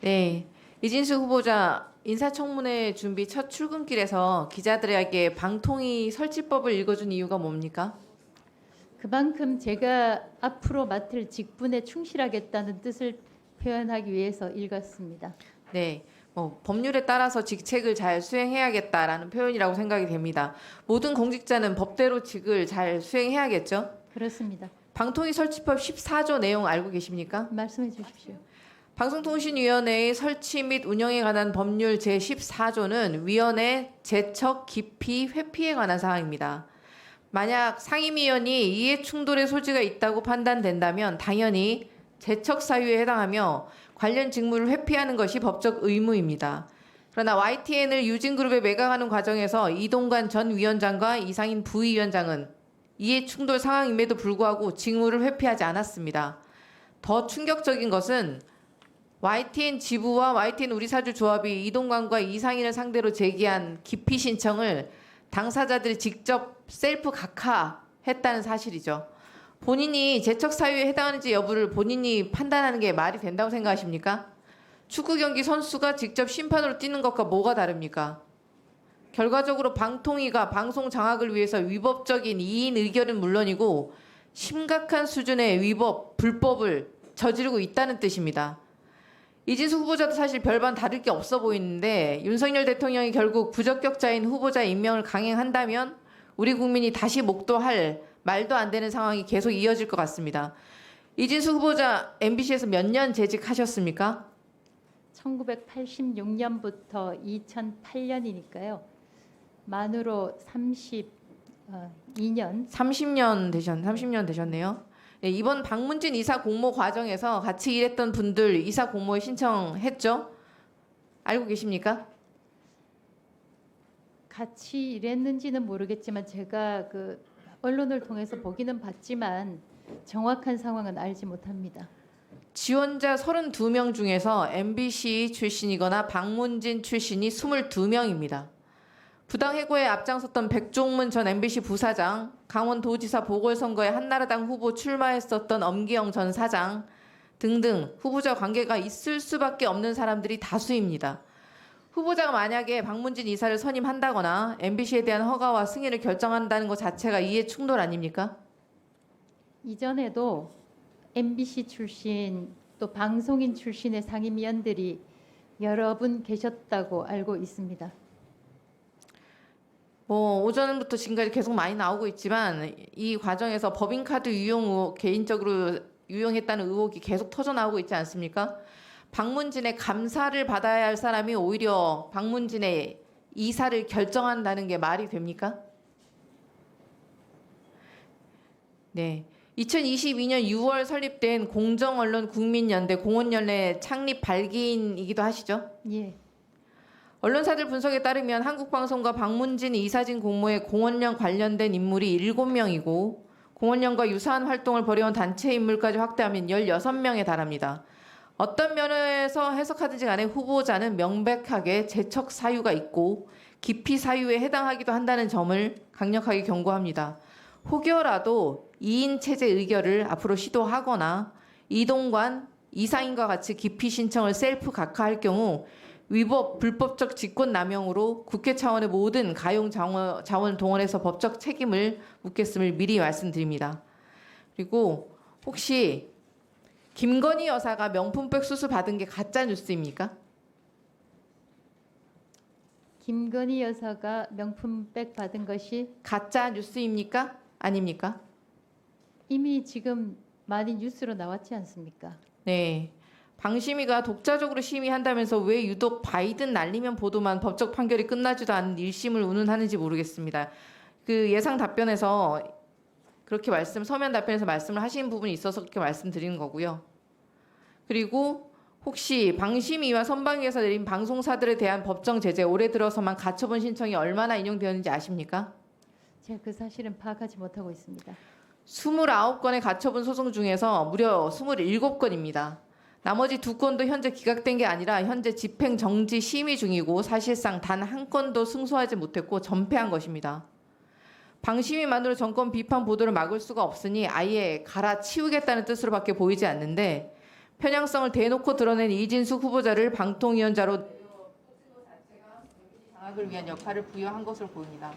네, 이진수 후보자 인사청문회 준비 첫 출근길에서 기자들에게 방통위 설치법을 읽어준 이유가 뭡니까? 그만큼 제가 앞으로 맡을 직분에 충실하겠다는 뜻을 표현하기 위해서 읽었습니다. 네, 법률에 따라서 직책을 잘 수행해야겠다라는 표현이라고 생각이 됩니다. 모든 공직자는 법대로 직을 잘 수행해야겠죠? 그렇습니다. 방통위 설치법 14조 내용 알고 계십니까? 말씀해 주십시오. 방송통신위원회의 설치 및 운영에 관한 법률 제14조는 위원회 제척, 기피, 회피에 관한 사항입니다. 만약 상임위원이 이해 충돌의 소지가 있다고 판단된다면 당연히 제척 사유에 해당하며 관련 직무를 회피하는 것이 법적 의무입니다. 그러나 YTN을 유진그룹에 매각하는 과정에서 이동관 전 위원장과 이상인 부위원장은 이해 충돌 상황임에도 불구하고 직무를 회피하지 않았습니다. 더 충격적인 것은 YTN 지부와 YTN 우리사주 조합이 이동관과 이상인을 상대로 제기한 기피 신청을 당사자들이 직접 셀프 각하했다는 사실이죠. 본인이 제척 사유에 해당하는지 여부를 본인이 판단하는 게 말이 된다고 생각하십니까? 축구 경기 선수가 직접 심판으로 뛰는 것과 뭐가 다릅니까? 결과적으로 방통위가 방송 장악을 위해서 위법적인 이인 의결은 물론이고 심각한 수준의 위법, 불법을 저지르고 있다는 뜻입니다. 이진수 후보자도 사실 별반 다를 게 없어 보이는데 윤석열 대통령이 결국 부적격자인 후보자 임명을 강행한다면 우리 국민이 다시 목도할 말도 안 되는 상황이 계속 이어질 것 같습니다. 이진수 후보자 MBC에서 몇 년 재직하셨습니까? 1986년부터 2008년이니까요. 만으로 32년. 30년 되셨네요. 네, 이번 박문진 이사 공모 과정에서 같이 일했던 분들 이사 공모에 신청했죠? 알고 계십니까? 같이 일했는지는 모르겠지만 제가 그 언론을 통해서 보기는 봤지만 정확한 상황은 알지 못합니다. 지원자 32명 중에서 MBC 출신이거나 박문진 출신이 22명입니다. 부당 해고에 앞장섰던 백종문 전 MBC 부사장, 강원도지사 보궐선거에 한나라당 후보 출마했었던 엄기영 전 사장 등등 후보자 관계가 있을 수밖에 없는 사람들이 다수입니다. 후보자가 만약에 박문진 이사를 선임한다거나 MBC에 대한 허가와 승인을 결정한다는 것 자체가 이해 충돌 아닙니까? 이전에도 MBC 출신 또 방송인 출신의 상임위원들이 여러 분 계셨다고 알고 있습니다. 오전부터 지금까지 계속 많이 나오고 있지만 이 과정에서 법인카드 유용 의혹, 개인적으로 유용했다는 의혹이 계속 터져나오고 있지 않습니까? 박문진의 감사를 받아야 할 사람이 오히려 박문진의 이사를 결정한다는 게 말이 됩니까? 네. 2022년 6월 설립된 공정언론 국민연대 공언연대 창립 발기인이기도 하시죠? 예. 언론사들 분석에 따르면 한국방송과 박문진 이사진 공모에 공언련 관련된 인물이 7명이고 공언련과 유사한 활동을 벌여온 단체 인물까지 확대하면 16명에 달합니다. 어떤 면에서 해석하든지 간에 후보자는 명백하게 제척 사유가 있고 기피 사유에 해당하기도 한다는 점을 강력하게 경고합니다. 혹여라도 2인 체제 의결을 앞으로 시도하거나 이동관, 이상인과 같이 기피 신청을 셀프 각하할 경우 위법, 불법적 직권남용으로 국회 차원의 모든 가용 자원을 동원해서 법적 책임을 묻겠음을 미리 말씀드립니다. 그리고 혹시 김건희 여사가 명품백 수수 받은 게 가짜 뉴스입니까? 김건희 여사가 명품백 받은 것이 가짜 뉴스입니까? 아닙니까? 이미 지금 많이 뉴스로 나왔지 않습니까? 네. 방심위가 독자적으로 심의한다면서 왜 유독 바이든 날리면 보도만 법적 판결이 끝나지도 않은 1심을 운운하는지 모르겠습니다. 그 예상 답변에서 그렇게 서면 답변에서 말씀을 하신 부분이 있어서 그렇게 말씀드리는 거고요. 그리고 혹시 방심위와 선방위에서 내린 방송사들에 대한 법정 제재 올해 들어서만 가처분 신청이 얼마나 인용되었는지 아십니까? 제가 그 사실은 파악하지 못하고 있습니다. 29건의 가처분 소송 중에서 무려 27건입니다. 나머지 2건도 현재 기각된 게 아니라 현재 집행 정지 심의 중이고 사실상 단 한 건도 승소하지 못했고 전패한 것입니다. 방심위만으로 정권 비판 보도를 막을 수가 없으니 아예 갈아치우겠다는 뜻으로밖에 보이지 않는데 편향성을 대놓고 드러낸 이진숙 후보자를 방통위원장으로 장악을 위한 역할을 부여한 것으로 보입니다.